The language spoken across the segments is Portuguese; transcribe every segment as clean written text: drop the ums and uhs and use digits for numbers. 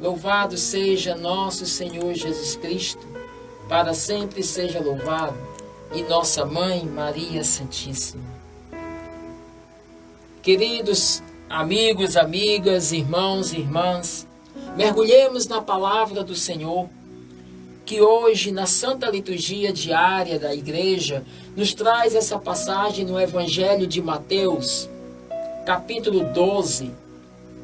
Louvado seja nosso Senhor Jesus Cristo, para sempre seja louvado, e nossa Mãe Maria Santíssima. Queridos amigos, amigas, irmãos e irmãs, mergulhemos na palavra do Senhor, que hoje, na Santa Liturgia Diária da Igreja, nos traz essa passagem no Evangelho de Mateus, capítulo 12,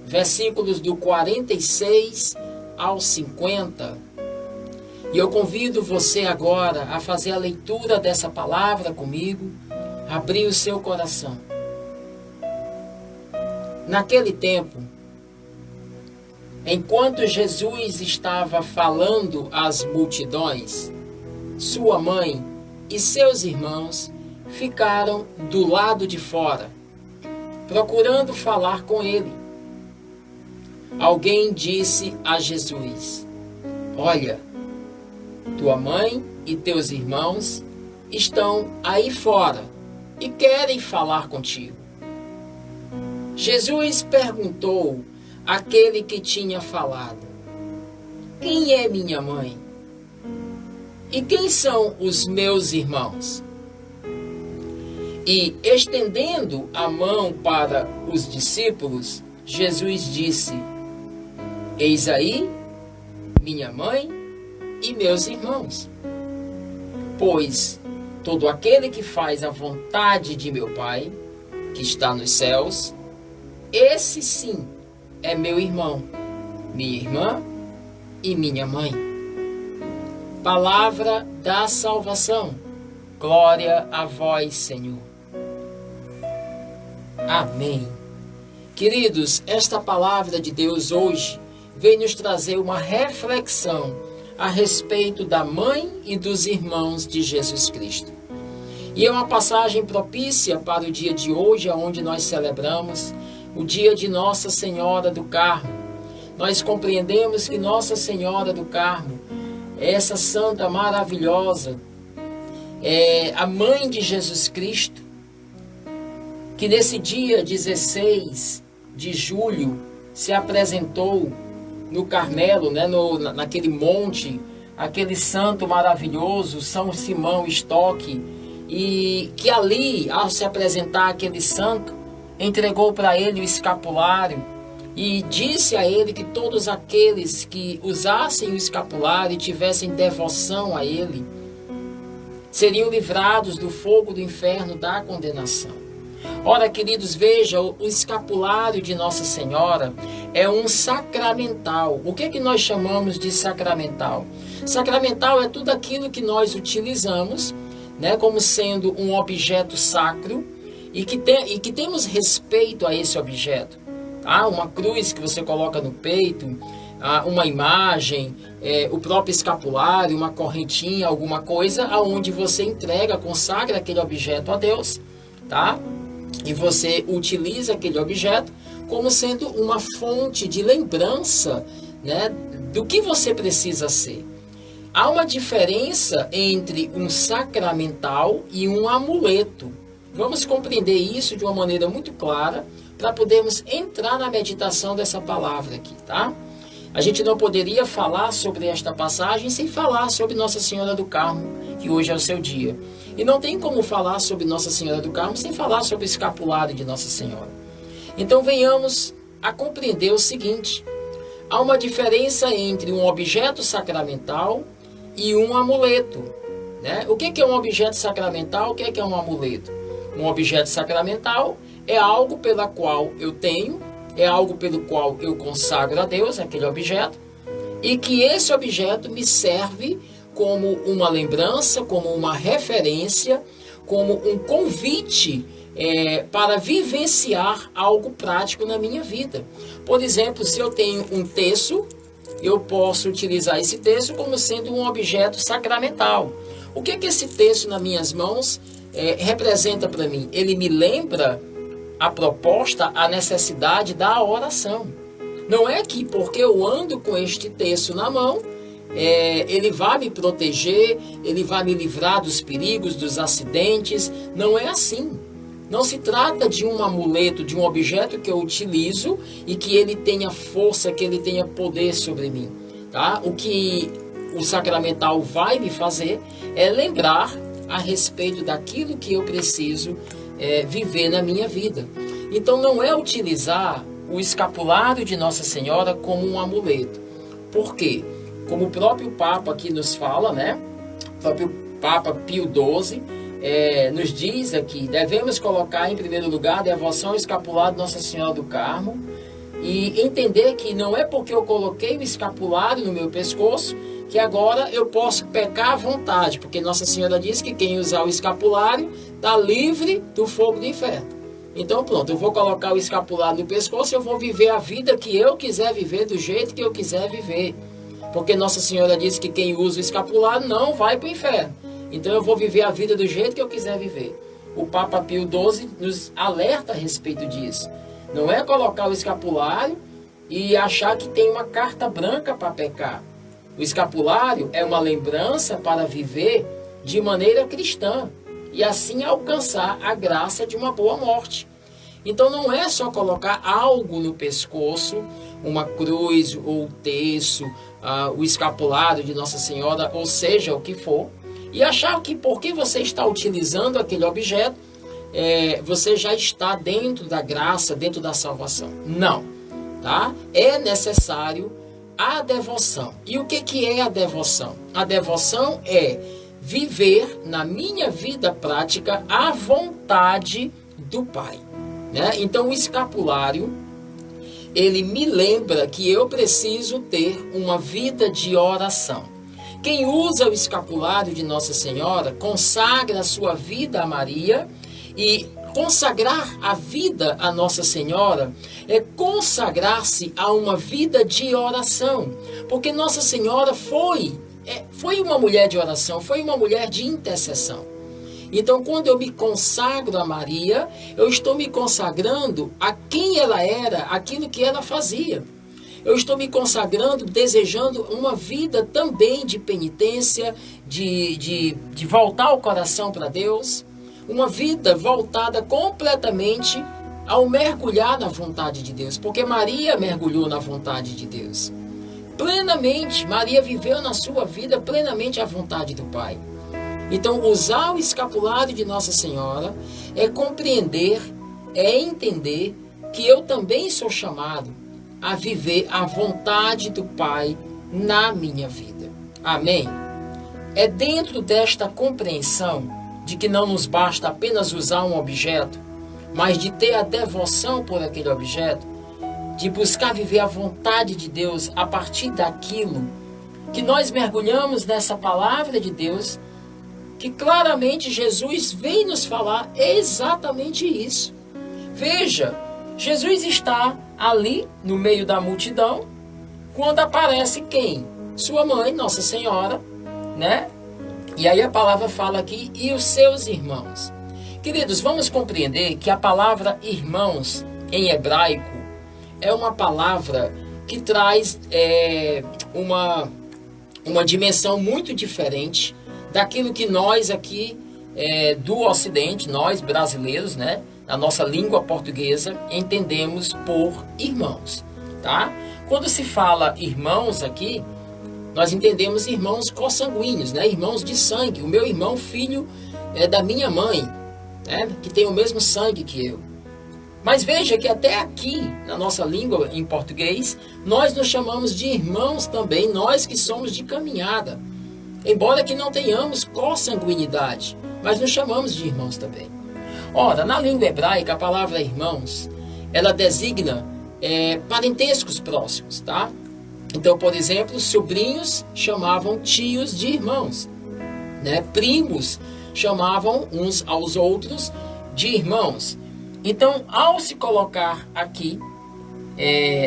versículos do 46 ao 50. E eu convido você agora a fazer a leitura dessa palavra comigo, abrir o seu coração. Naquele tempo, enquanto Jesus estava falando às multidões, sua mãe e seus irmãos ficaram do lado de fora, procurando falar com ele. Alguém disse a Jesus: "Olha, tua mãe e teus irmãos estão aí fora e querem falar contigo." Jesus perguntou àquele que tinha falado: "Quem é minha mãe? E quem são os meus irmãos?" E, estendendo a mão para os discípulos, Jesus disse: "Eis aí minha mãe e meus irmãos. Pois todo aquele que faz a vontade de meu Pai, que está nos céus, esse sim é meu irmão, minha irmã e minha mãe." Palavra da salvação. Glória a vós, Senhor. Amém. Queridos, esta palavra de Deus hoje vem nos trazer uma reflexão a respeito da mãe e dos irmãos de Jesus Cristo. E é uma passagem propícia para o dia de hoje, onde nós celebramos o dia de Nossa Senhora do Carmo. Nós compreendemos que Nossa Senhora do Carmo, essa santa maravilhosa, é a mãe de Jesus Cristo, que nesse dia 16 de julho se apresentou no Carmelo, naquele monte, aquele santo maravilhoso, São Simão Stock, e que ali, ao se apresentar aquele santo, entregou para ele o escapulário e disse a ele que todos aqueles que usassem o escapulário e tivessem devoção a ele seriam livrados do fogo do inferno, da condenação. Ora, queridos, vejam, o escapulário de Nossa Senhora é um sacramental. O que é que nós chamamos de sacramental? Sacramental é tudo aquilo que nós utilizamos, como sendo um objeto sacro e que temos respeito a esse objeto. Uma cruz que você coloca no peito, uma imagem, o próprio escapulário, uma correntinha, alguma coisa, aonde você entrega, consagra aquele objeto a Deus, tá? E você utiliza aquele objeto como sendo uma fonte de lembrança, do que você precisa ser. Há uma diferença entre um sacramental e um amuleto. Vamos compreender isso de uma maneira muito clara para podermos entrar na meditação dessa palavra aqui, tá? A gente não poderia falar sobre esta passagem sem falar sobre Nossa Senhora do Carmo, que hoje é o seu dia. E não tem como falar sobre Nossa Senhora do Carmo sem falar sobre o escapulário de Nossa Senhora. Então venhamos a compreender o seguinte: há uma diferença entre um objeto sacramental e um amuleto. O que é um objeto sacramental? O que é um amuleto? Um objeto sacramental é algo pela qual eu tenho, é algo pelo qual eu consagro a Deus, aquele objeto, e que esse objeto me serve como uma lembrança, como uma referência, como um convite para vivenciar algo prático na minha vida. Por exemplo, se eu tenho um terço, eu posso utilizar esse terço como sendo um objeto sacramental. O que é que esse terço nas minhas mãos representa para mim? Ele me lembra a proposta, a necessidade da oração. Não é que porque eu ando com este terço na mão, ele vai me proteger, ele vai me livrar dos perigos, dos acidentes. Não é assim. Não se trata de um amuleto, de um objeto que eu utilizo e que ele tenha força, que ele tenha poder sobre mim, tá? O que o sacramental vai me fazer é lembrar a respeito daquilo que eu preciso viver na minha vida. Então não é utilizar o escapulário de Nossa Senhora como um amuleto. Por quê? Como o próprio Papa aqui nos fala, né? O próprio Papa Pio XII nos diz aqui, devemos colocar em primeiro lugar a devoção ao escapulário de Nossa Senhora do Carmo e entender que não é porque eu coloquei o escapulário no meu pescoço que agora eu posso pecar à vontade, porque Nossa Senhora diz que quem usar o escapulário está livre do fogo do inferno. Então pronto, eu vou colocar o escapulário no pescoço, eu vou viver a vida que eu quiser viver, do jeito que eu quiser viver. Porque Nossa Senhora diz que quem usa o escapulário não vai para o inferno. Então eu vou viver a vida do jeito que eu quiser viver. O Papa Pio XII nos alerta a respeito disso. Não é colocar o escapulário e achar que tem uma carta branca para pecar. O escapulário é uma lembrança para viver de maneira cristã e assim alcançar a graça de uma boa morte. Então não é só colocar algo no pescoço, uma cruz ou um terço, o escapulário de Nossa Senhora, ou seja, o que for, e achar que porque você está utilizando aquele objeto, você já está dentro da graça, dentro da salvação. Não, tá? É necessário a devoção. E o que é a devoção? A devoção é viver na minha vida prática a vontade do Pai, né? Então o escapulário, ele me lembra que eu preciso ter uma vida de oração. Quem usa o escapulário de Nossa Senhora consagra a sua vida a Maria, e consagrar a vida a Nossa Senhora é consagrar-se a uma vida de oração, porque Nossa Senhora foi uma mulher de oração, foi uma mulher de intercessão. Então, quando eu me consagro a Maria, eu estou me consagrando a quem ela era, aquilo que ela fazia. Eu estou me consagrando, desejando uma vida também de penitência, de voltar o coração para Deus, uma vida voltada completamente ao mergulhar na vontade de Deus, porque Maria mergulhou na vontade de Deus. Plenamente, Maria viveu na sua vida plenamente a vontade do Pai. Então, usar o escapulário de Nossa Senhora é compreender, é entender que eu também sou chamado a viver a vontade do Pai na minha vida. Amém? É dentro desta compreensão de que não nos basta apenas usar um objeto, mas de ter a devoção por aquele objeto, de buscar viver a vontade de Deus a partir daquilo que nós mergulhamos nessa palavra de Deus, que claramente Jesus vem nos falar exatamente isso. Veja, Jesus está ali no meio da multidão, quando aparece quem? Sua mãe, Nossa Senhora, né? E aí a palavra fala aqui, e os seus irmãos. Queridos, vamos compreender que a palavra irmãos em hebraico é uma palavra que traz uma dimensão muito diferente daquilo que nós aqui do Ocidente, nós brasileiros, né, na nossa língua portuguesa, entendemos por irmãos, tá? Quando se fala irmãos aqui, nós entendemos irmãos consanguíneos, né, irmãos de sangue. O meu irmão, filho da minha mãe, né, que tem o mesmo sangue que eu. Mas veja que até aqui, na nossa língua em português, nós nos chamamos de irmãos também, nós que somos de caminhada. Embora que não tenhamos consanguinidade, mas nos chamamos de irmãos também. Ora, na língua hebraica, a palavra irmãos, ela designa parentescos próximos, tá? Então, por exemplo, sobrinhos chamavam tios de irmãos, né? Primos chamavam uns aos outros de irmãos. Então, ao se colocar aqui,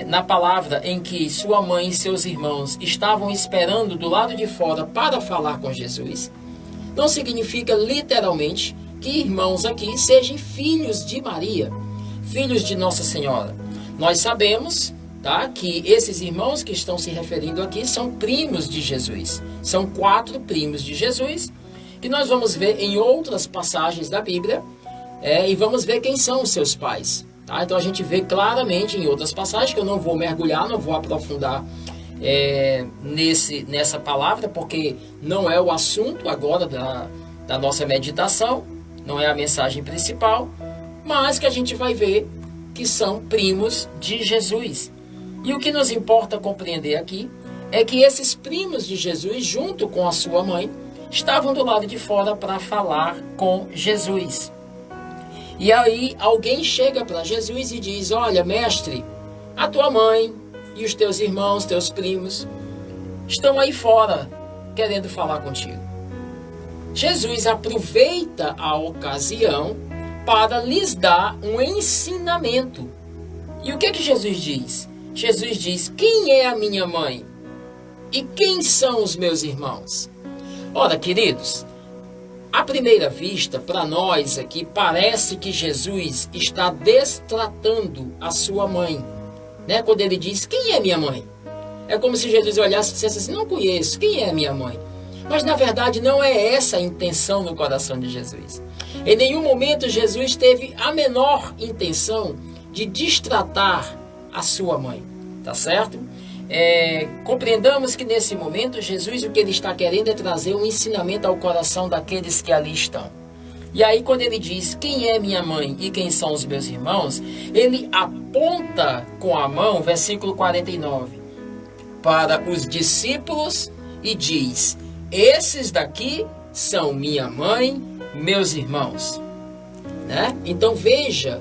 na palavra em que sua mãe e seus irmãos estavam esperando do lado de fora para falar com Jesus, não significa literalmente que irmãos aqui sejam filhos de Maria, filhos de Nossa Senhora. Nós sabemos, tá, que esses irmãos que estão se referindo aqui são primos de Jesus. São 4 primos de Jesus, que nós vamos ver em outras passagens da Bíblia, E vamos ver quem são os seus pais. Tá? Então a gente vê claramente em outras passagens, que eu não vou mergulhar, não vou aprofundar nessa palavra, porque não é o assunto agora da nossa meditação, não é a mensagem principal, mas que a gente vai ver que são primos de Jesus. E o que nos importa compreender aqui é que esses primos de Jesus, junto com a sua mãe, estavam do lado de fora para falar com Jesus. E aí alguém chega para Jesus e diz: olha, mestre, a tua mãe e os teus irmãos, teus primos, estão aí fora querendo falar contigo. Jesus aproveita a ocasião para lhes dar um ensinamento. E o que Jesus diz? Jesus diz: quem é a minha mãe? E quem são os meus irmãos? Ora, queridos, à primeira vista, para nós aqui, parece que Jesus está destratando a sua mãe. Né? Quando ele diz: quem é minha mãe? É como se Jesus olhasse e dissesse assim: não conheço, quem é minha mãe? Mas na verdade não é essa a intenção no coração de Jesus. Em nenhum momento Jesus teve a menor intenção de destratar a sua mãe. Tá certo? Compreendamos que nesse momento Jesus, o que ele está querendo é trazer um ensinamento ao coração daqueles que ali estão. E aí quando ele diz: quem é minha mãe e quem são os meus irmãos, ele aponta com a mão, versículo 49, para os discípulos e diz: esses daqui são minha mãe, meus irmãos. Né? Então veja,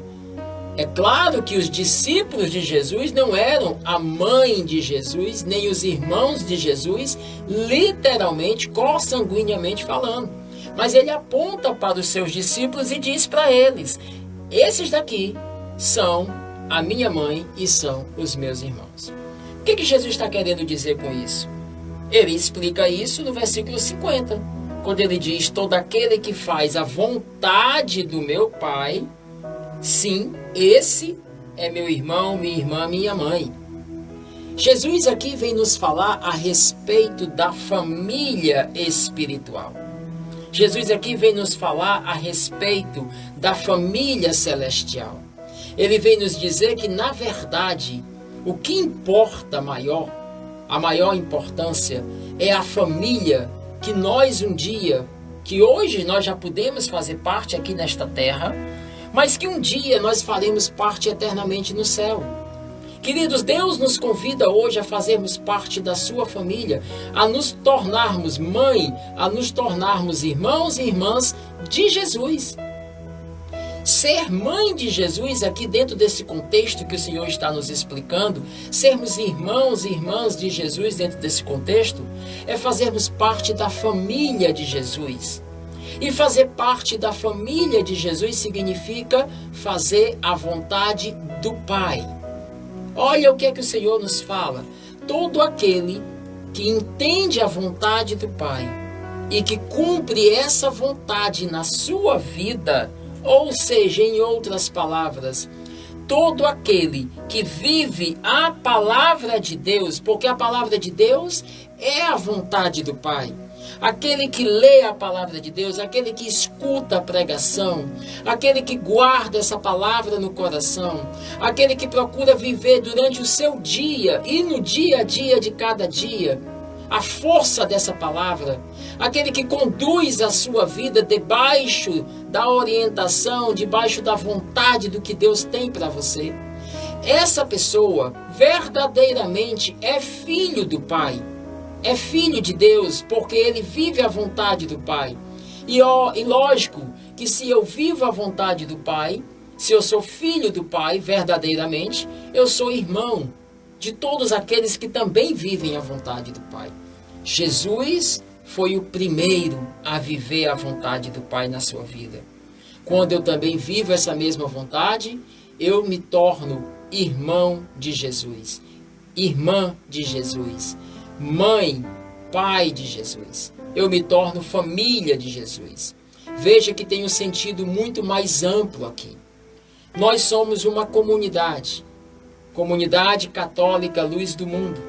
é claro que os discípulos de Jesus não eram a mãe de Jesus, nem os irmãos de Jesus, literalmente, consanguineamente falando. Mas ele aponta para os seus discípulos e diz para eles: esses daqui são a minha mãe e são os meus irmãos. O que Jesus está querendo dizer com isso? Ele explica isso no versículo 50, quando ele diz: todo aquele que faz a vontade do meu Pai, sim, esse é meu irmão, minha irmã, minha mãe. Jesus aqui vem nos falar a respeito da família espiritual. Jesus aqui vem nos falar a respeito da família celestial. Ele vem nos dizer que, na verdade, o que importa maior, a maior importância, é a família que nós um dia, que hoje nós já podemos fazer parte aqui nesta terra, mas que um dia nós faremos parte eternamente no céu. Queridos, Deus nos convida hoje a fazermos parte da sua família, a nos tornarmos mãe, a nos tornarmos irmãos e irmãs de Jesus. Ser mãe de Jesus, aqui dentro desse contexto que o Senhor está nos explicando, sermos irmãos e irmãs de Jesus dentro desse contexto, é fazermos parte da família de Jesus. E fazer parte da família de Jesus significa fazer a vontade do Pai. Olha o que é que o Senhor nos fala: todo aquele que entende a vontade do Pai e que cumpre essa vontade na sua vida, ou seja, em outras palavras, todo aquele que vive a palavra de Deus, porque a palavra de Deus é a vontade do Pai. Aquele que lê a palavra de Deus, aquele que escuta a pregação, aquele que guarda essa palavra no coração, aquele que procura viver durante o seu dia e no dia a dia de cada dia a força dessa palavra, aquele que conduz a sua vida debaixo da orientação, debaixo da vontade do que Deus tem para você, essa pessoa verdadeiramente é filho do Pai. É filho de Deus, porque ele vive a vontade do Pai. E lógico que se eu vivo a vontade do Pai, se eu sou filho do Pai verdadeiramente, eu sou irmão de todos aqueles que também vivem a vontade do Pai. Jesus foi o primeiro a viver a vontade do Pai na sua vida. Quando eu também vivo essa mesma vontade, eu me torno irmão de Jesus, irmã de Jesus, mãe, pai de Jesus. Eu me torno família de Jesus. Veja que tem um sentido muito mais amplo aqui. Nós somos uma comunidade católica Luz do Mundo.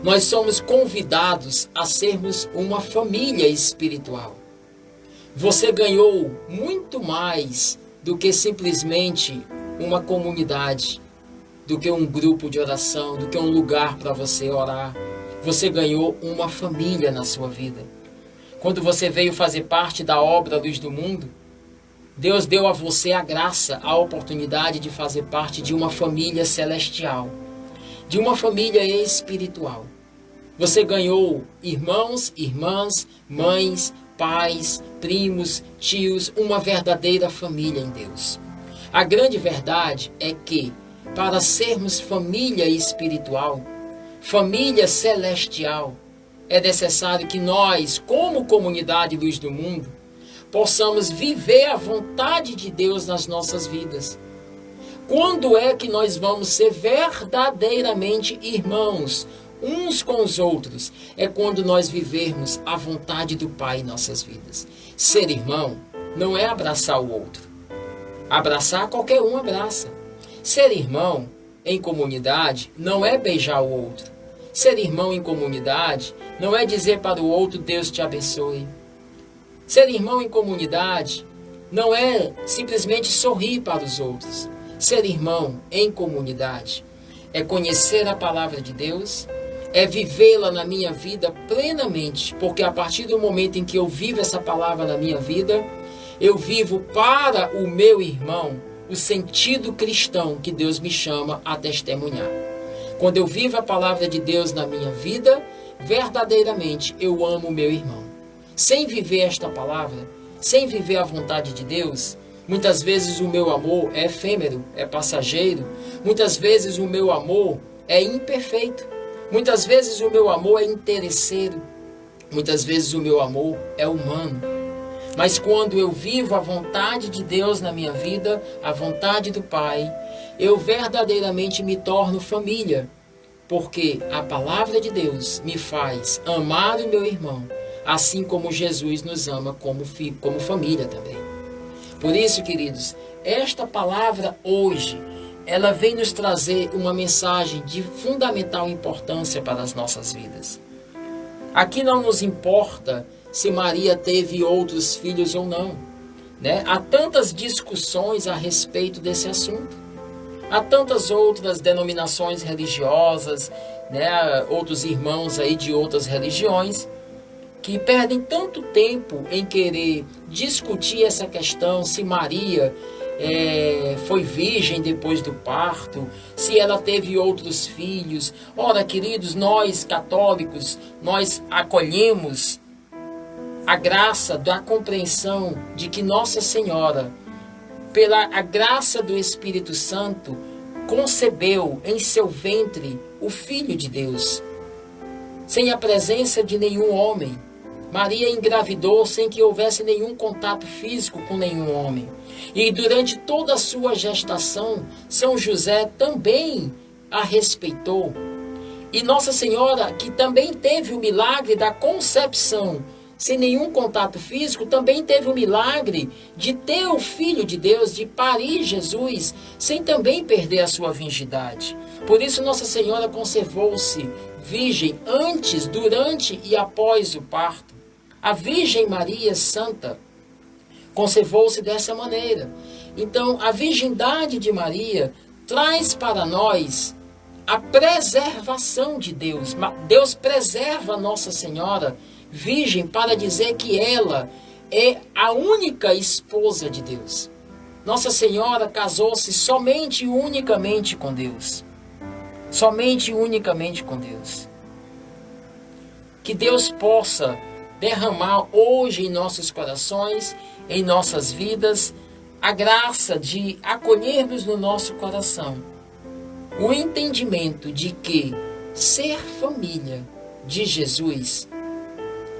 Nós somos convidados a sermos uma família espiritual. Você ganhou muito mais do que simplesmente uma comunidade, do que um grupo de oração, do que um lugar para você orar. Você ganhou uma família na sua vida. Quando você veio fazer parte da obra Luz do Mundo, Deus deu a você a graça, a oportunidade de fazer parte de uma família celestial, de uma família espiritual. Você ganhou irmãos, irmãs, mães, pais, primos, tios, uma verdadeira família em Deus. A grande verdade é que, para sermos família espiritual, família celestial, é necessário que nós, como comunidade Luz do Mundo, possamos viver a vontade de Deus nas nossas vidas. Quando é que nós vamos ser verdadeiramente irmãos uns com os outros? É quando nós vivermos a vontade do Pai em nossas vidas. Ser irmão não é abraçar o outro. Abraçar, qualquer um abraça. Ser irmão em comunidade não é beijar o outro. Ser irmão em comunidade não é dizer para o outro, Deus te abençoe. Ser irmão em comunidade não é simplesmente sorrir para os outros. Ser irmão em comunidade é conhecer a palavra de Deus, é vivê-la na minha vida plenamente, porque a partir do momento em que eu vivo essa palavra na minha vida, eu vivo para o meu irmão o sentido cristão que Deus me chama a testemunhar. Quando eu vivo a palavra de Deus na minha vida, verdadeiramente eu amo o meu irmão. Sem viver esta palavra, sem viver a vontade de Deus, muitas vezes o meu amor é efêmero, é passageiro. Muitas vezes o meu amor é imperfeito. Muitas vezes o meu amor é interesseiro. Muitas vezes o meu amor é humano. Mas quando eu vivo a vontade de Deus na minha vida, a vontade do Pai, eu verdadeiramente me torno família. Porque a palavra de Deus me faz amar o meu irmão, assim como Jesus nos ama como família também. Por isso, queridos, esta palavra hoje, ela vem nos trazer uma mensagem de fundamental importância para as nossas vidas. Aqui não nos importa se Maria teve outros filhos ou não, né? Há tantas discussões a respeito desse assunto. Há tantas outras denominações religiosas, né? Outros irmãos aí de outras religiões, que perdem tanto tempo em querer discutir essa questão, se Maria foi virgem depois do parto, se ela teve outros filhos. Ora, queridos, nós católicos, nós acolhemos a graça da compreensão de que Nossa Senhora, pela a graça do Espírito Santo, concebeu em seu ventre o Filho de Deus, sem a presença de nenhum homem. Maria engravidou sem que houvesse nenhum contato físico com nenhum homem. E durante toda a sua gestação, São José também a respeitou. E Nossa Senhora, que também teve o milagre da concepção, sem nenhum contato físico, também teve o milagre de ter o Filho de Deus, de parir Jesus, sem também perder a sua virgindade. Por isso Nossa Senhora conservou-se virgem antes, durante e após o parto. A Virgem Maria Santa conservou-se dessa maneira. Então, a virgindade de Maria traz para nós a preservação de Deus. Deus preserva Nossa Senhora virgem para dizer que ela é a única esposa de Deus. Nossa Senhora casou-se somente e unicamente com Deus. Somente e unicamente com Deus. Que Deus possa derramar hoje em nossos corações, em nossas vidas, a graça de acolhermos no nosso coração o entendimento de que ser família de Jesus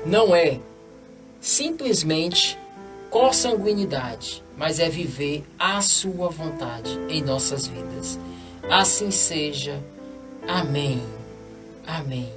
não é simplesmente consanguinidade, mas é viver a sua vontade em nossas vidas. Assim seja. Amém. Amém.